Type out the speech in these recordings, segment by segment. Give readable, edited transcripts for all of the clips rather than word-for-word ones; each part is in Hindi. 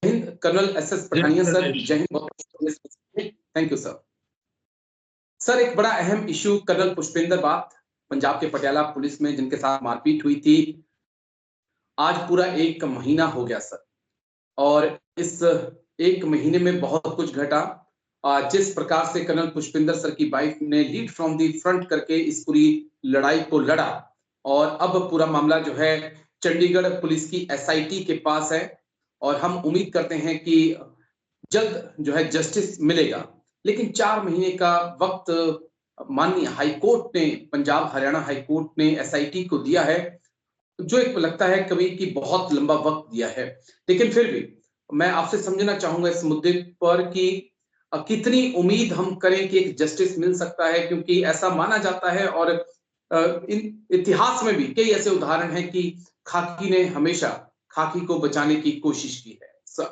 Hind colonel S Pathania sir. जय हिंद, बहुत थैंक यू सर। सर, एक बड़ा अहम इश्यू कर्नल पुष्पेंद्र बात, पंजाब के पटियाला पुलिस में जिनके साथ मारपीट हुई थी, आज पूरा 1 महीना हो गया सर। और इस 1 महीने में बहुत कुछ घटा। जिस प्रकार से कर्नल पुष्पेंद्र सर की वाइफ ने लीड फ्रॉम दी फ्रंट करके इस पूरी लड़ाई को लड़ा, और अब पूरा मामला जो है चंडीगढ़ पुलिस की एसआईटी के पास है, और हम उम्मीद करते हैं कि जल्द जो है जस्टिस मिलेगा। लेकिन 4 महीने का वक्त माननीय हाईकोर्ट ने, पंजाब हरियाणा हाईकोर्ट ने एसआईटी को दिया है, जो एक लगता है कभी कि बहुत लंबा वक्त दिया है। लेकिन फिर भी मैं आपसे समझना चाहूंगा इस मुद्दे पर कि कितनी उम्मीद हम करें कि एक जस्टिस मिल सकता है, क्योंकि ऐसा माना जाता है और इन इतिहास में भी कई ऐसे उदाहरण हैं कि खाकी ने हमेशा खाकी को बचाने की कोशिश की है सर।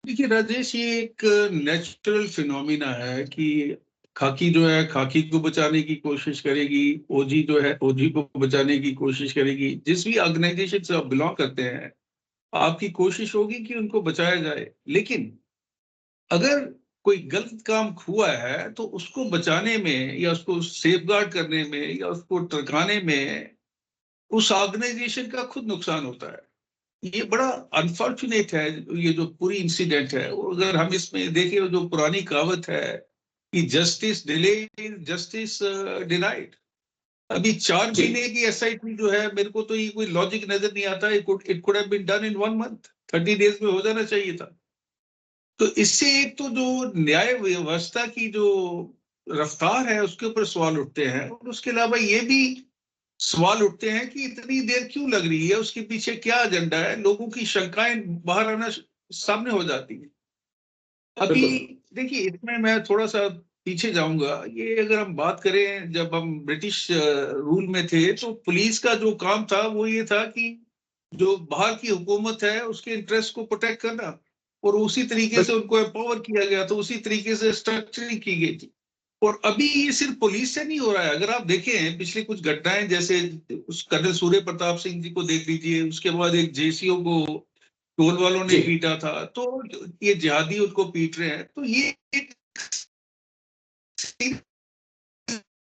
देखिए राजेश, ये एक नेचुरल फिनोमिना है कि खाकी जो है खाकी को बचाने की कोशिश करेगी, ओजी जो है ओजी को बचाने की कोशिश करेगी। जिस भी ऑर्गेनाइजेशन से आप बिलोंग करते हैं, आपकी कोशिश होगी कि उनको बचाया जाए। लेकिन अगर कोई गलत काम हुआ है तो उसको बचाने में या उसको सेफगार्ड करने में या उसको टरकाने में उस ऑर्गेनाइजेशन का खुद नुकसान होता है। ये बड़ा अनफॉर्चुनेट है ये जो पूरी इंसिडेंट है। अगर हम इसमें देखें, जो पुरानी कहावत है कि जस्टिस डिले जस्टिस डिनाइड, अभी 4 महीने की एसआईटी जो है, मेरे को तो ये कोई लॉजिक नजर नहीं आता। It could have been done in 1 month, 30 days में हो जाना चाहिए था। तो इससे एक तो जो न्याय व्यवस्था की जो रफ्तार है उसके ऊपर सवाल उठते हैं, और उसके अलावा ये भी सवाल उठते हैं कि इतनी देर क्यों लग रही है, उसके पीछे क्या एजेंडा है। लोगों की शंकाएं बाहर आना सामने हो जाती है। अभी देखिए, इसमें मैं थोड़ा सा पीछे जाऊंगा। ये अगर हम बात करें, जब हम ब्रिटिश रूल में थे तो पुलिस का जो काम था वो ये था कि जो बाहर की हुकूमत है उसके इंटरेस्ट को प्रोटेक्ट करना, और उसी तरीके से उनको एम्पावर किया गया, तो उसी तरीके से स्ट्रक्चरिंग की गई थी। और अभी ये सिर्फ पुलिस से नहीं हो रहा है। अगर आप देखें पिछली कुछ घटनाएं, जैसे उस कर्नल सूर्य प्रताप सिंह जी को देख लीजिए, उसके बाद एक जेसीओ को टोल वालों ने पीटा था, तो ये जिहादी उनको पीट रहे हैं। तो ये एक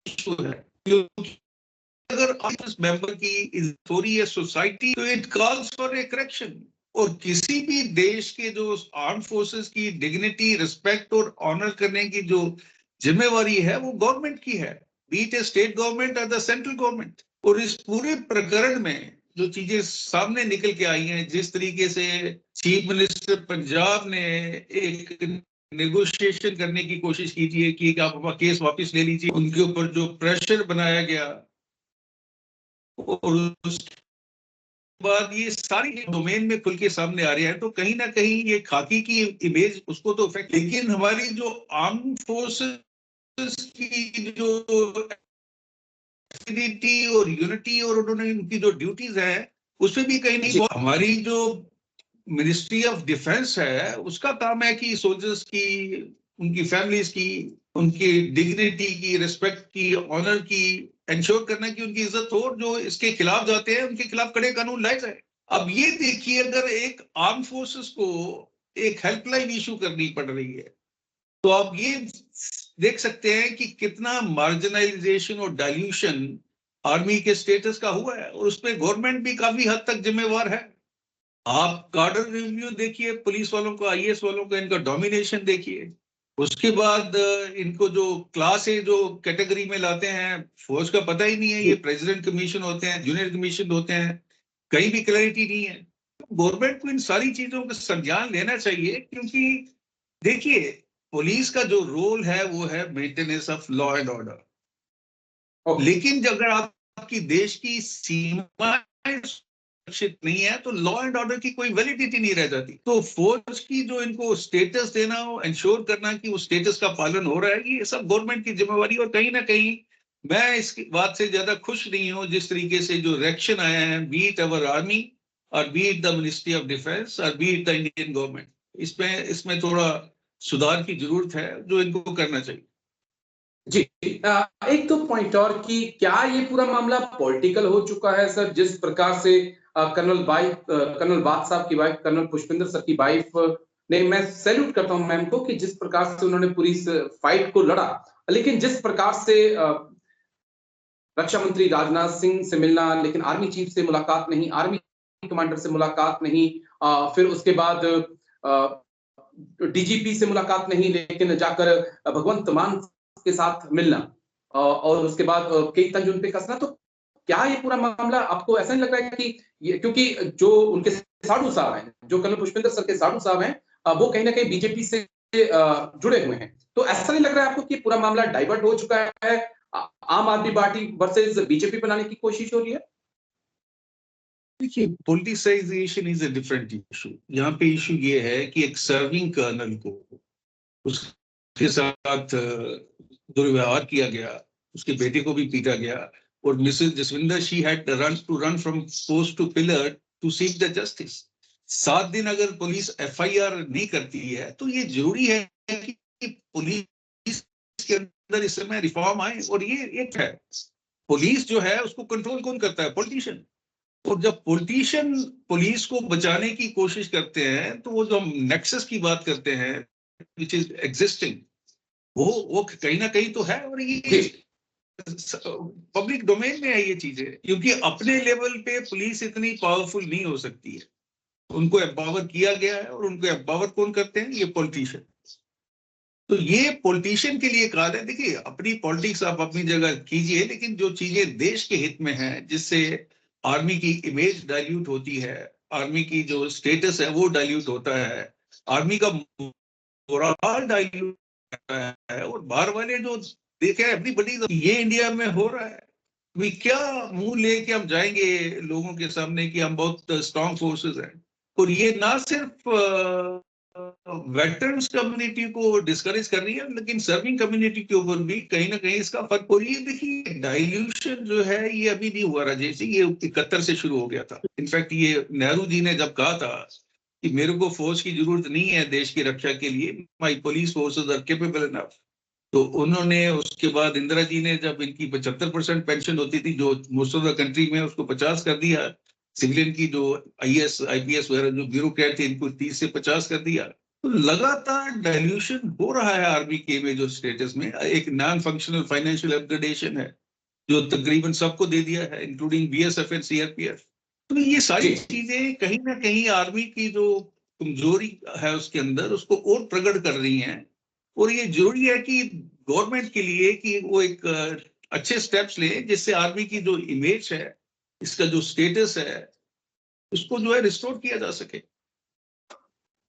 इशू है। अगर इस मेंबर की थोड़ी है सोसाइटी, तो it calls for a correction. और किसी भी देश के जो आर्म फोर्सेस की डिग्निटी, रिस्पेक्ट और ऑनर करने की जो जिम्मेवारी है वो गवर्नमेंट की है, be it A state government और द सेंट्रल गवर्नमेंट। और इस पूरे प्रकरण में जो चीजें सामने निकल के आई हैं, जिस तरीके से चीफ मिनिस्टर पंजाब ने एक नेगोशिएशन करने की कोशिश कीजिए कि आप अपना केस वापस ले लीजिए, उनके ऊपर जो प्रेशर बनाया गया, और उसके बाद ये सारी डोमेन में खुल के सामने आ रही है, तो कहीं ना कहीं ये खाकी की इमेज उसको तो इफेक्ट। लेकिन हमारी जो आर्म फोर्सेस की जो एक्टिविटी और यूनिटी और उन्होंने उनकी जो ड्यूटीज है उसमें भी कहीं नहीं। हमारी जो मिनिस्ट्री ऑफ डिफेंस है उसका काम है कि सोल्जर्स की, उनकी फैमिलीज की, उनकी डिग्निटी की, रिस्पेक्ट की, ऑनर की इंश्योर करना कि उनकी इज्जत हो, और जो इसके खिलाफ जाते हैं उनके खिलाफ कड़े कानून लाए जाए। अब ये देखिए, अगर एक आर्म फोर्सेस को एक हेल्पलाइन इशू करनी पड़ रही है, तो आप ये देख सकते हैं कि कितना मार्जिनलाइजेशन और डाइल्यूशन आर्मी के स्टेटस का हुआ है, और उसमें गवर्नमेंट भी काफी हद तक जिम्मेवार है। आप कार्डर रिव्यू देखिए, पुलिस वालों का, आईएएस वालों का, इनका डोमिनेशन देखिए। उसके बाद इनको जो क्लास ए जो कैटेगरी में लाते हैं, फौज का पता ही नहीं है, ये प्रेसिडेंट कमीशन होते हैं, जूनियर कमीशन होते हैं, कहीं भी क्लैरिटी नहीं है। गवर्नमेंट को इन सारी चीजों का संज्ञान लेना चाहिए, क्योंकि देखिए, पुलिस का जो रोल है वो है maintenance of law and order. लेकिन अगर आपकी देश की सीमाएं सुरक्षित नहीं है तो लॉ एंड ऑर्डर की कोई वैलिडिटी नहीं रह जाती। तो फौज की जो इनको स्टेटस देना हो, इंश्योर करना कि वो स्टेटस का पालन हो रहा है, ये सब गवर्नमेंट की जिम्मेवारी। और कहीं ना कहीं मैं इस बात से ज्यादा खुश नहीं हूं जिस तरीके से जो रिएक्शन आया है, बी इट अवर आर्मी और be it the ministry of defence और be it the Indian government. इसमें थोड़ा सुधार की जरूरत है जो इनको करना चाहिए। जी, एक तो पॉइंट और कि क्या ये पूरा मामला पॉलिटिकल हो चुका है सर, जिस प्रकार से कर्नल बात साहब की वाइफ, कर्नल पुष्पिंदर सर की वाइफ ने, मैं सैल्यूट करता हूं मैम को कि जिस प्रकार से उन्होंने पूरी इस फाइट को लड़ा, लेकिन जिस प्रकार से रक्षा मंत्री राजनाथ सिंह से मिलना, लेकिन आर्मी चीफ से मुलाकात नहीं, आर्मी कमांडर से मुलाकात नहीं, फिर उसके बाद डीजीपी से मुलाकात नहीं, लेकिन जाकर भगवंत मान के साथ मिलना, और उसके बाद कई तंज उन पे कसना, तो क्या ये पूरा मामला आपको ऐसा नहीं लग रहा है कि ये, क्योंकि जो उनके साधु साहब हैं, जो कर्नल पुष्पिंदर सर के साधु साहब हैं, वो कहीं ना कहीं बीजेपी से जुड़े हुए हैं, तो ऐसा नहीं लग रहा है आपको कि पूरा मामला डाइवर्ट हो चुका है, आम आदमी पार्टी वर्सेस बीजेपी बनाने की कोशिश हो रही है? देखिए, politicisation is a different issue. यहाँ पे इशू ये है कि एक सर्विंग कर्नल को उसके साथ दुर्व्यवहार किया गया, उसके बेटे को भी पीटा गया, और Mrs Jaswinder she had run from post to pillar to seek the justice. 7 दिन अगर पुलिस एफआईआर नहीं करती है तो ये जरूरी है कि पुलिस के अंदर इस समय रिफॉर्म आए। और ये एक है, पुलिस जो है उसको कंट्रोल कौन करता है? पॉलिटिशियन। और जब पॉलिटिशियन पुलिस को बचाने की कोशिश करते हैं तो वो जो हम नेक्सस की बात करते हैं, विच इज एग्जिस्टिंग, वो कहीं ना कहीं तो है। और ये पब्लिक डोमेन में है ये चीजें, क्योंकि अपने लेवल पे पुलिस इतनी पावरफुल नहीं हो सकती है। उनको एम्पावर किया गया है, और उनको एम्पावर कौन करते हैं? ये पॉलिटिशियन। तो ये पॉलिटिशियन के लिए कहा है। देखिए, अपनी पॉलिटिक्स आप अपनी जगह कीजिए, लेकिन जो चीजें देश के हित में हैं, जिससे आर्मी की इमेज डाइल्यूट होती है, आर्मी की जो स्टेटस है वो डाइल्यूट होता है, आर्मी का मोरल डाइल्यूट होता है, और बाहर वाले जो देखे अपनी बड़ी, ये इंडिया में हो रहा है। भी क्या मुंह लेके हम जाएंगे लोगों के सामने कि हम बहुत स्ट्रांग फोर्सेस हैं? और ये ना सिर्फ वेटरन्स कम्युनिटी को डिस्करेज कर रही है, लेकिन सर्विंग कम्युनिटी के ऊपर भी कहीं ना कहीं इसका फर्क हो रही है। देखिए, डाइल्यूशन जो है ये अभी नहीं हुआ राजेश जी, ये 71 से शुरू हो गया था। इनफैक्ट ये नेहरू जी ने जब कहा था कि मेरे को फोर्स की जरूरत नहीं है देश की रक्षा के लिए, my police forces are capable enough, तो उन्होंने, उसके बाद इंदिरा जी ने जब इनकी 75% पेंशन होती थी जो मोस्ट ऑफ द कंट्री में, उसको 50 कर दिया। सिविलियन की जो आईएएस आईपीएस वगैरह जो ब्यूरोक्रेट थे, इनको 30 से 50 कर दिया। तो लगातार डाइल्यूशन हो रहा है आर्मी के इमेज और स्टेटस में। एक नॉन फंक्शनल फाइनेंशियल अपग्रेडेशन है जो तकरीबन सबको दे दिया है, इंक्लूडिंग बीएसएफ एंड सीआरपीएफ। तो ये सारी चीजें कहीं ना कहीं आर्मी की जो कमजोरी है उसके अंदर, उसको और प्रकट कर रही हैं। और ये जरूरी है कि गवर्नमेंट के लिए कि वो एक अच्छे स्टेप्स ले, जिससे आर्मी की जो इमेज है, इसका जो स्टेटस है, उसको जो है रिस्टोर किया जा सके।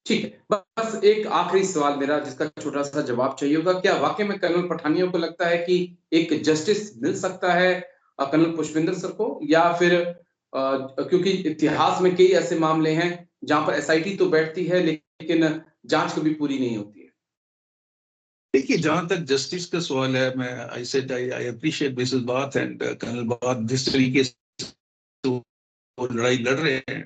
ठीक है, बस एक आखिरी सवाल मेरा, जिसका छोटा सा जवाब चाहिए होगा। क्या वाकई में कर्नल पठानिया को लगता है कि एक जस्टिस मिल सकता है कर्नल पुष्पिंदर सर को, या फिर क्योंकि इतिहास में कई ऐसे मामले हैं जहां पर एसआईटी तो बैठती है लेकिन जांच कभी पूरी नहीं होती है? देखिए, जहां तक जस्टिस का सवाल है, मैं I said I appreciate Mrs Bath and colonel Bath, जिस तरीके से वो लड़ाई लड़ रहे हैं,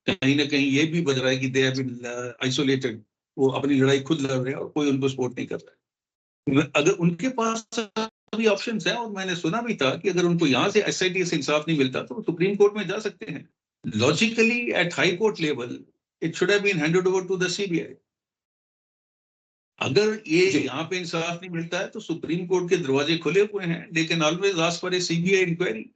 कहीं ना कहीं ये भी बज रहा है कि दे हैव बीन आइसोलेटेड। वो अपनी लड़ाई खुद लड़ रहे हैं और कोई उनको सपोर्ट नहीं कर रहा है। अगर उनके पास अभी ऑप्शन है, और मैंने सुना भी था कि अगर उनको यहाँ से एसआईटी से इंसाफ नहीं मिलता तो सुप्रीम कोर्ट में जा सकते हैं। Logically at high court level it should have been handed over to the CBI. अगर ये यहाँ पे इंसाफ नहीं मिलता है तो सुप्रीम कोर्ट के दरवाजे खुले हुए हैं। They can always ask for a CBI inquiry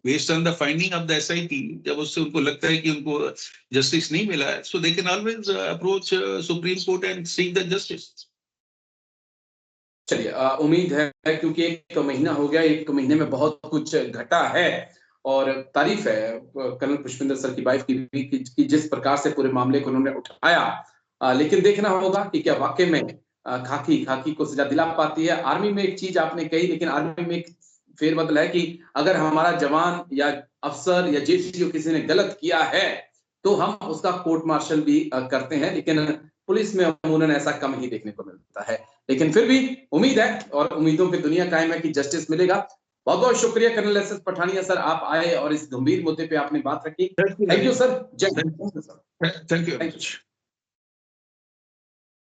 based on the finding of the SIT. जब उससे उनको लगता है कि उनको जस्टिस नहीं मिला है, so they can always approach supreme court and seek the justice. चलिए, उम्मीद है, क्योंकि एक महीना हो गया, एक महीने में बहुत कुछ घटा है, और तारीफ है कर्नल पुष्पिंदर सर की वाइफ की भी कि जिस प्रकार से पूरे मामले को उन्होंने उठाया। लेकिन देखना होगा कि क्या वाकई में खाकी को सजा दिला पाती है। आर्मी में एक चीज आपने कही, लेकिन आर्मी में एक फेरबदल है कि अगर हमारा जवान या अफसर या जेसीओ किसी ने गलत किया है तो हम उसका कोर्ट मार्शल भी करते हैं, लेकिन पुलिस में अमूमन ऐसा कम ही देखने को मिलता है। लेकिन फिर भी उम्मीद है, और उम्मीदों की दुनिया कायम है, कि जस्टिस मिलेगा। बहुत बहुत शुक्रिया colonel S S Pathania sir, आप आए और इस गंभीर मुद्दे पे आपने बात रखी। Thank you sir. जय हिंद। Thank you.